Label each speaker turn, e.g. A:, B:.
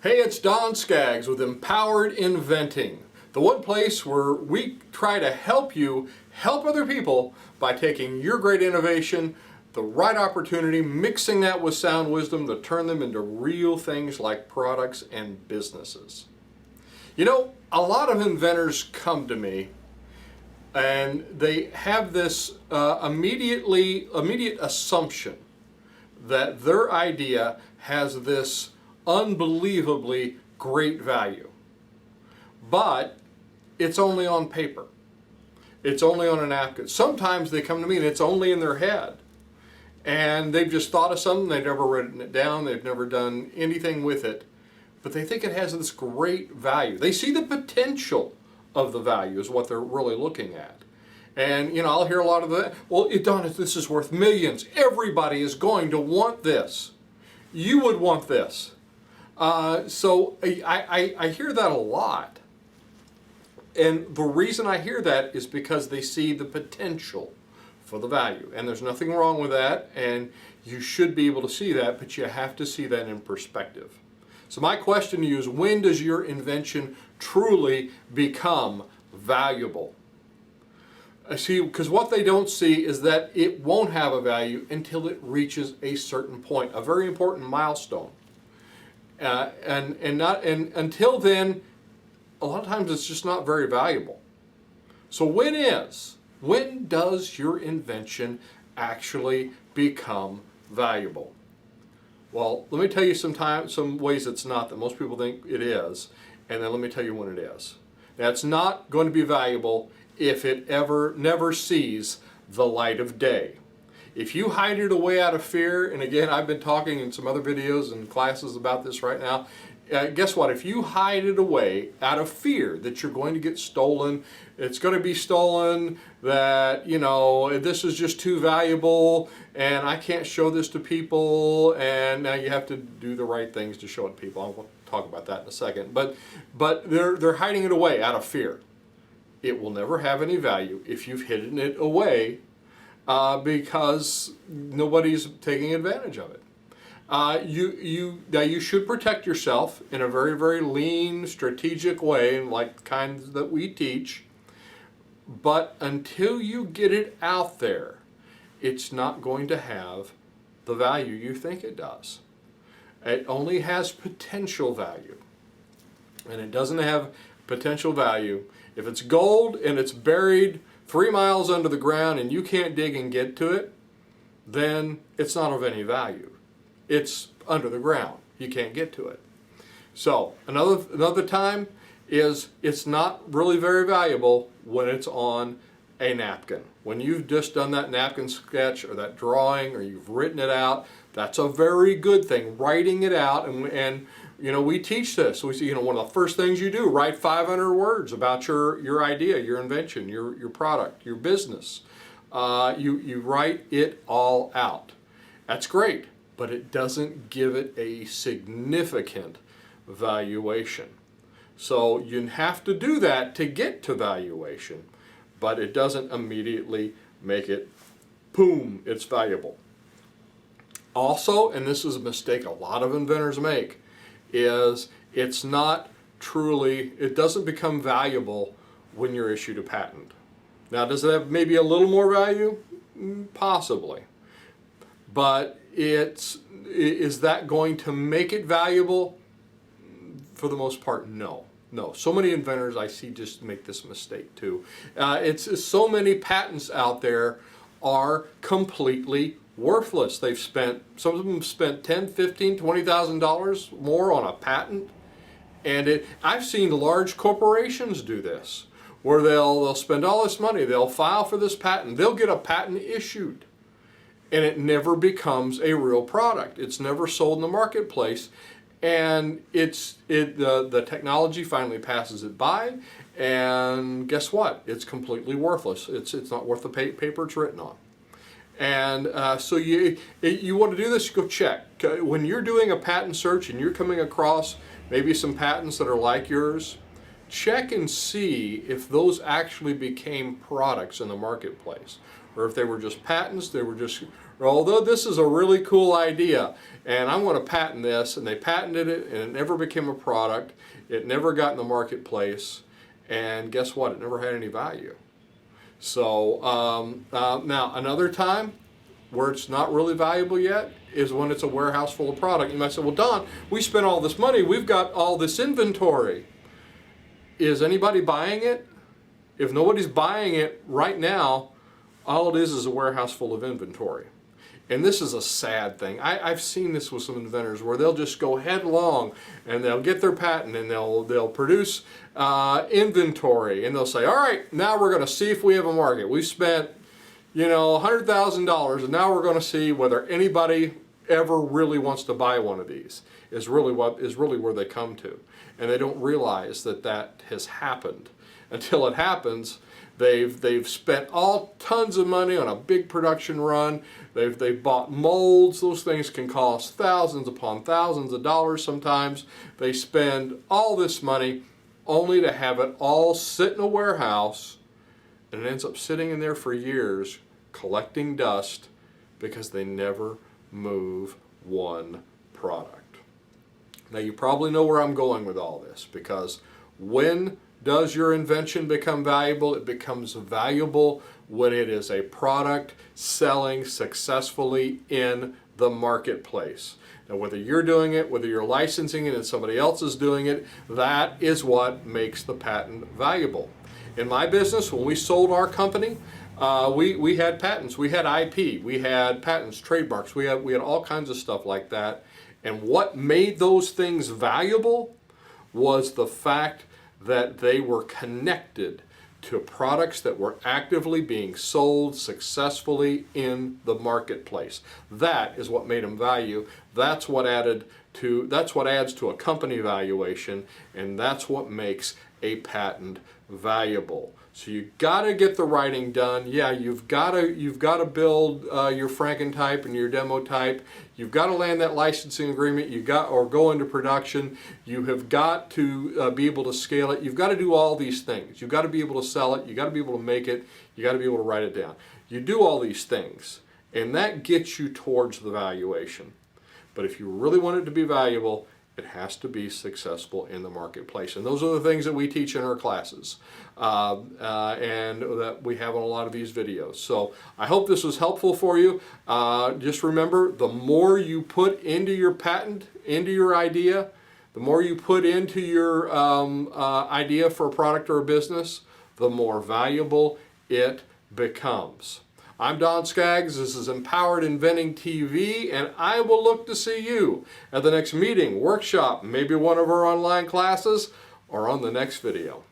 A: Hey, it's Don Skaggs with Empowered Inventing, the one place where we try to help you help other people by taking your great innovation, the right opportunity, mixing that with sound wisdom to turn them into real things like products and businesses. You know, a lot of inventors come to me and they have this immediate assumption that their idea has this unbelievably great value. But it's only on paper. It's only on a napkin. Sometimes they come to me and it's only in their head. And they've just thought of something, they've never written it down, they've never done anything with it. But they think it has this great value. They see the potential of the value is what they're really looking at. And, you know, I'll hear a lot of that. Well, Don, this is worth millions. Everybody is going to want this. You would want this. So I hear that a lot. And the reason I hear that is because they see the potential for the value. And there's nothing wrong with that. And you should be able to see that, but you have to see that in perspective. So my question to you is, when does your invention truly become valuable? See, because what they don't see is that it won't have a value until it reaches a certain point, a very important milestone. And until then, a lot of times it's just not very valuable. So when does your invention actually become valuable? Well, let me tell you some ways it's not that most people think it is, and then let me tell you when it is. Now, it's not going to be valuable if it never sees the light of day. If you hide it away out of fear, and again, I've been talking in some other videos and classes about this right now, guess what? If you hide it away out of fear that you're going to get stolen, it's going to be stolen, that, you know, this is just too valuable, and I can't show this to people, and now you have to do the right things to show it to people. I'll talk about that in a second. But they're hiding it away out of fear. It will never have any value if you've hidden it away because nobody's taking advantage of it. Now you should protect yourself in a very, very lean, strategic way, like the kinds that we teach. But until you get it out there, it's not going to have the value you think it does. It only has potential value. And it doesn't have potential value if it's gold and it's buried 3 miles under the ground and you can't dig and get to it, then it's not of any value. It's under the ground. You can't get to it. So another time is it's not really very valuable when it's on a napkin. When you've just done that napkin sketch or that drawing or you've written it out, that's a very good thing. Writing it out, and you know, we teach this. We see, you know, one of the first things you do, write 500 words about your idea, your invention, your product, your business. You write it all out. That's great, but it doesn't give it a significant valuation. So you have to do that to get to valuation, but it doesn't immediately make it, boom, it's valuable. Also, and this is a mistake a lot of inventors make, is it doesn't become valuable when you're issued a patent. Now, does it have maybe a little more value? Possibly. But is that going to make it valuable? For the most part, no. No. So many inventors I see just make this mistake too. It's so many patents out there are completely worthless. Some of them spent $10,000, $15,000, $20,000 more on a patent, and I've seen large corporations do this, where they'll spend all this money, they'll file for this patent, they'll get a patent issued, and it never becomes a real product. It's never sold in the marketplace, and the technology finally passes it by, and guess what? It's completely worthless. It's not worth the paper it's written on. And so you want to do this, go check. When you're doing a patent search and you're coming across maybe some patents that are like yours, check and see if those actually became products in the marketplace, or if they were just patents, they were just or although this is a really cool idea and I want to patent this, and they patented it and it never became a product, it never got in the marketplace, and guess what? It never had any value. So now another time where it's not really valuable yet is when it's a warehouse full of product. You might say, well, Don, we spent all this money, we've got all this inventory. Is anybody buying it? If nobody's buying it right now, all it is a warehouse full of inventory. And this is a sad thing. I've seen this with some inventors where they'll just go headlong and they'll get their patent and they'll produce inventory, and they'll say, all right, now we're going to see if we have a market. We spent, you know, $100,000, and now we're going to see whether anybody ever really wants to buy one of these. Is really where they come to, and they don't realize that that has happened. Until it happens, they've spent all tons of money on a big production run. They've bought molds. Those things can cost thousands upon thousands of dollars sometimes. They spend all this money only to have it all sit in a warehouse, and it ends up sitting in there for years collecting dust because they never move one product. Now you probably know where I'm going with all this, because when does your invention become valuable? It becomes valuable when it is a product selling successfully in the marketplace. Now whether you're doing it, whether you're licensing it and somebody else is doing it, that is what makes the patent valuable. In my business, when we sold our company, we had patents, we had IP, we had patents, trademarks, we had all kinds of stuff like that. And what made those things valuable was the fact that they were connected to products that were actively being sold successfully in the marketplace. That is what made them value. That's what adds to a company valuation, and that's what makes a patent valuable. So you got to get the writing done. Yeah, you've got to build your Frankentype and your demo type. You've got to land that licensing agreement. Or go into production. You have got to be able to scale it. You've got to do all these things. You've got to be able to sell it. You've got to be able to make it. You've got to be able to write it down. You do all these things, and that gets you towards the valuation. But if you really want it to be valuable, it has to be successful in the marketplace. And those are the things that we teach in our classes and that we have on a lot of these videos. So I hope this was helpful for you. Just remember, the more you put into your patent, into your idea, the more you put into your idea for a product or a business, the more valuable it becomes. I'm Don Skaggs, this is Empowered Inventing TV, and I will look to see you at the next meeting, workshop, maybe one of our online classes, or on the next video.